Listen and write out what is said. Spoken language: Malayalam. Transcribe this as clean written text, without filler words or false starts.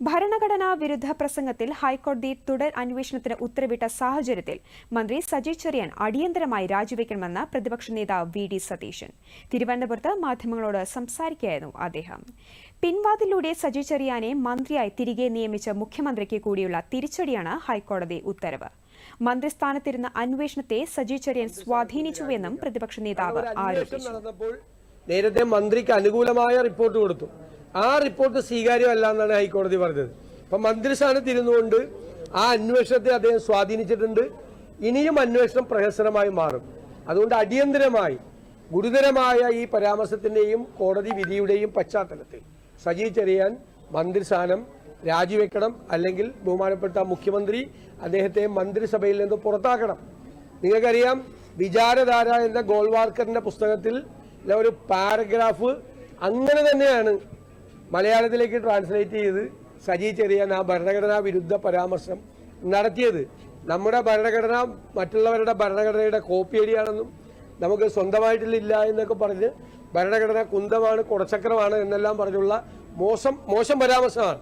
ഭരണഘടനാ വിരുദ്ധ പ്രസംഗത്തിൽ ഹൈക്കോടതി തുടർ അന്വേഷണത്തിന് ഉത്തരവിട്ട സാഹചര്യത്തിൽ മന്ത്രി സജി ചെറിയാൻ അടിയന്തരമായി രാജിവെക്കണമെന്ന് പ്രതിപക്ഷ നേതാവ് വി.ഡി. സതീശൻ തിരുവനന്തപുരത്ത് മാധ്യമങ്ങളോട് സംസാരിക്കുകയായിരുന്നു അദ്ദേഹം. പിൻവാതിലൂടെ സജി ചെറിയാനെ മന്ത്രിയായി തിരികെ നിയമിച്ച മുഖ്യമന്ത്രിക്ക് കൂടിയുള്ള തിരിച്ചടിയാണ് ഹൈക്കോടതി ഉത്തരവ്. മന്ത്രിസ്ഥാനത്തിരുന്ന അന്വേഷണത്തെ സജി ചെറിയാൻ സ്വാധീനിച്ചുവെന്നും പ്രതിപക്ഷ നേതാവ് ആരോപിച്ചു. നേരത്തെ മന്ത്രിക്ക് അനുകൂലമായ റിപ്പോർട്ട് കൊടുത്തു. ആ റിപ്പോർട്ട് സ്വീകാര്യമല്ല എന്നാണ് ഹൈക്കോടതി പറഞ്ഞത്. അപ്പൊ മന്ത്രിസ്ഥാനത്തിരുന്നുകൊണ്ട് ആ അന്വേഷണത്തെ അദ്ദേഹം സ്വാധീനിച്ചിട്ടുണ്ട്. ഇനിയും അന്വേഷണം പ്രഹസനമായി മാറും. അതുകൊണ്ട് അടിയന്തരമായി ഗുരുതരമായ ഈ പരാമർശത്തിന്റെയും കോടതി വിധിയുടെയും പശ്ചാത്തലത്തിൽ സജി ചെറിയാൻ മന്ത്രിസ്ഥാനം രാജിവെക്കണം, അല്ലെങ്കിൽ ബഹുമാനപ്പെട്ട മുഖ്യമന്ത്രി അദ്ദേഹത്തെ മന്ത്രിസഭയിൽ നിന്ന് പുറത്താക്കണം. നിങ്ങൾക്കറിയാം, വിചാരധാര എന്ന ഗോൾവാർക്കറിന്റെ പുസ്തകത്തിൽ ഒരു പാരഗ്രാഫ് അങ്ങനെ തന്നെയാണ് മലയാളത്തിലേക്ക് ട്രാൻസ്ലേറ്റ് ചെയ്ത് സജി ചെറിയാൻ ആ ഭരണഘടനാ വിരുദ്ധ പരാമർശം നടത്തിയത്. നമ്മുടെ ഭരണഘടന മറ്റുള്ളവരുടെ ഭരണഘടനയുടെ കോപ്പിയടിയാണെന്നും നമുക്ക് സ്വന്തമായിട്ടില്ല എന്നൊക്കെ പറഞ്ഞ് ഭരണഘടന കുന്തമാണ്, കുടച്ചക്രമാണ് എന്നെല്ലാം പറഞ്ഞുള്ള മോശം പരാമർശമാണ്.